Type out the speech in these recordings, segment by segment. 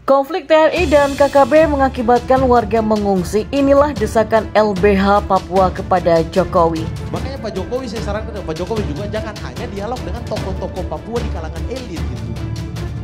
Konflik TNI dan KKB mengakibatkan warga mengungsi. Inilah desakan LBH Papua kepada Jokowi. Makanya Pak Jokowi, saya sarankan Pak Jokowi juga jangan hanya dialog dengan tokoh-tokoh Papua di kalangan elit gitu.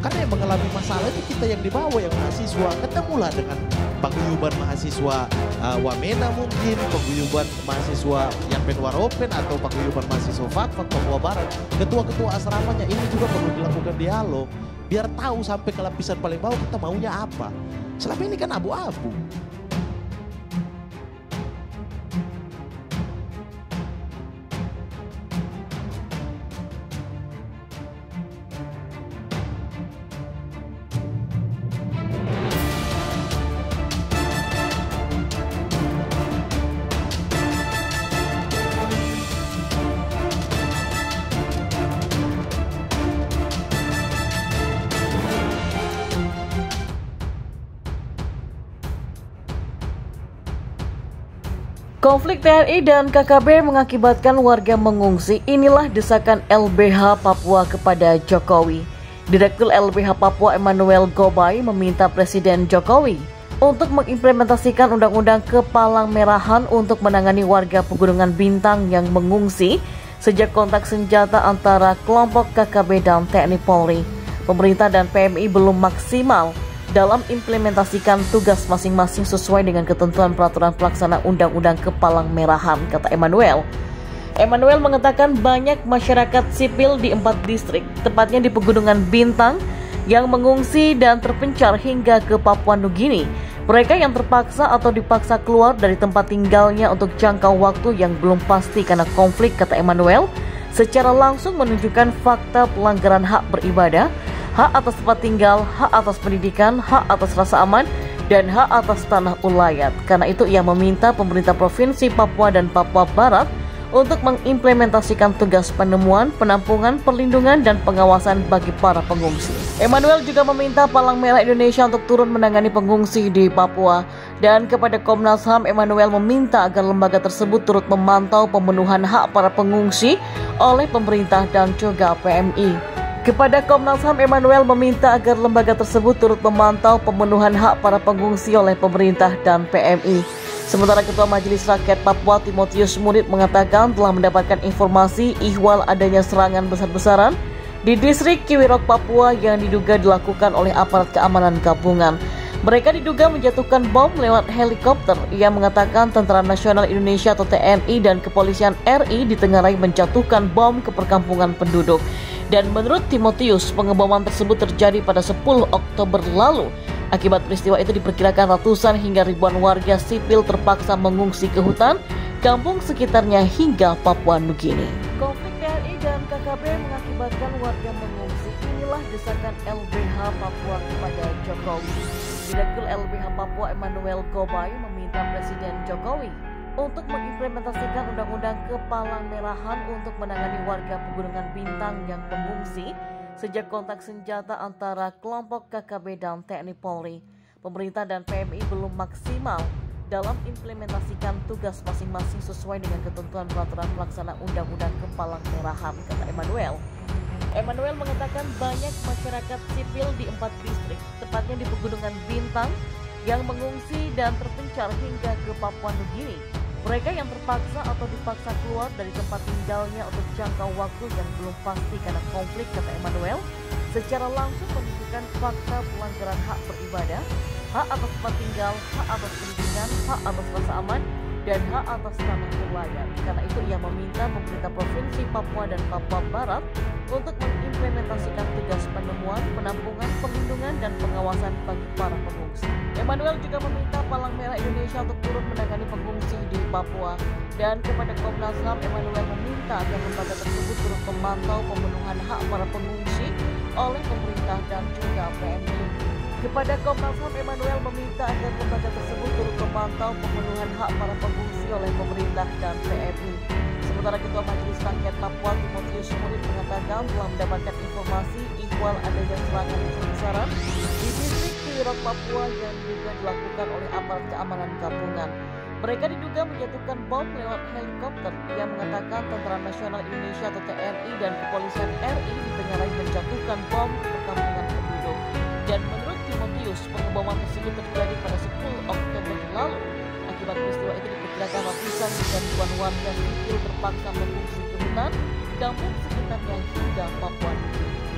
Karena yang mengalami masalah itu kita yang di bawah, yang mahasiswa. Ketemulah dengan paguyuban mahasiswa Wamena mungkin, paguyuban mahasiswa yang Penwaropen atau paguyuban mahasiswa Fakfak Papua Barat. Ketua-ketua asramanya ini juga perlu dilakukan dialog. Biar tahu sampai ke lapisan paling bawah kita maunya apa. Selama ini kan abu-abu. Konflik TNI dan KKB mengakibatkan warga mengungsi. Inilah desakan LBH Papua kepada Jokowi. Direktur LBH Papua Emmanuel Gobay meminta Presiden Jokowi untuk mengimplementasikan Undang-Undang Kepalang Merahan untuk menangani warga Pegunungan Bintang yang mengungsi sejak kontak senjata antara kelompok KKB dan TNI Polri. Pemerintah dan PMI belum maksimal dalam implementasikan tugas masing-masing sesuai dengan ketentuan peraturan pelaksana Undang-Undang Kepalang Merahan, kata Emmanuel. Emmanuel mengatakan banyak masyarakat sipil di 4 distrik, tepatnya di Pegunungan Bintang, yang mengungsi dan terpencar hingga ke Papua Nugini. Mereka yang terpaksa atau dipaksa keluar dari tempat tinggalnya untuk jangka waktu yang belum pasti karena konflik, kata Emmanuel, secara langsung menunjukkan fakta pelanggaran hak beribadah, hak atas tempat tinggal, hak atas pendidikan, hak atas rasa aman, dan hak atas tanah ulayat. Karena itu ia meminta pemerintah Provinsi Papua dan Papua Barat untuk mengimplementasikan tugas penemuan, penampungan, perlindungan, dan pengawasan bagi para pengungsi. Emmanuel juga meminta Palang Merah Indonesia untuk turun menangani pengungsi di Papua. Dan kepada Komnas HAM, Emmanuel meminta agar lembaga tersebut turut memantau pemenuhan hak para pengungsi oleh pemerintah dan juga PMI. Kepada Komnas HAM, Emmanuel meminta agar lembaga tersebut turut memantau pemenuhan hak para pengungsi oleh pemerintah dan PMI. Sementara Ketua Majelis Rakyat Papua Timotius Murib mengatakan telah mendapatkan informasi ihwal adanya serangan besar-besaran di distrik Kiwirok, Papua yang diduga dilakukan oleh aparat keamanan gabungan. Mereka diduga menjatuhkan bom lewat helikopter. Ia mengatakan Tentara Nasional Indonesia atau TNI dan Kepolisian RI ditengarai menjatuhkan bom ke perkampungan penduduk. Dan menurut Timotius, pengeboman tersebut terjadi pada 10 Oktober lalu. Akibat peristiwa itu diperkirakan ratusan hingga ribuan warga sipil terpaksa mengungsi ke hutan, kampung sekitarnya hingga Papua Nugini. Konflik TNI dan KKB mengakibatkan warga mengungsi. Inilah desakan LBH Papua kepada Jokowi. Direktur LBH Papua Emmanuel Gobay meminta Presiden Jokowi untuk mengimplementasikan Undang-Undang Kepalang Merahan untuk menangani warga Pegunungan Bintang yang mengungsi sejak kontak senjata antara kelompok KKB dan TNI Polri. Pemerintah dan PMI belum maksimal dalam implementasikan tugas masing-masing sesuai dengan ketentuan peraturan pelaksana Undang-Undang Kepalang Merahan, kata Emmanuel. Emmanuel mengatakan banyak masyarakat sipil di 4 distrik, tepatnya di Pegunungan Bintang, yang mengungsi dan terpencar hingga ke Papua Nugini. Mereka yang terpaksa atau dipaksa keluar dari tempat tinggalnya untuk jangka waktu yang belum pasti karena konflik, kata Emmanuel, secara langsung menunjukkan fakta pelanggaran hak beribadah, hak atas tempat tinggal, hak atas pendidikan, hak atas rasa aman, dan hak atas tanah ulayat. Karena itu ia meminta pemerintah Provinsi Papua dan Papua Barat untuk mengimplementasikan tugas penemuan, penampungan, perlindungan, dan pengawasan bagi para pengungsi. Emmanuel juga meminta Palang Merah Indonesia untuk turun menangani pengungsi di Papua. Dan kepada Komnas HAM, Emmanuel meminta agar lembaga tersebut turut memantau pemenuhan hak para pengungsi oleh pemerintah dan juga PMI. Kepada Komnas HAM, Emmanuel meminta agar lembaga tersebut turut memantau pemenuhan hak para pengungsi oleh pemerintah dan PMI. Sementara Ketua Majelis Rakyat Papua Timotius Murib mengatakan telah mendapatkan informasi ihwal adanya serangan besar-besaran di distrik Kiwirok, Papua yang diduga dilakukan oleh aparat keamanan gabungan. Mereka diduga menjatuhkan bom lewat helikopter. Ia mengatakan Tentara Nasional Indonesia atau TNI dan Kepolisian RI ditengarai menjatuhkan bom ke perkampungan penduduk. Dan menurut Timotius News. Pengeboman tersebut terjadi pada 10 Oktober lalu. Akibat peristiwa itu diperkirakan ratusan hingga ribuan warga sipil terpaksa mengungsi ke hutan dan sekitarnya hingga Papua Nugini.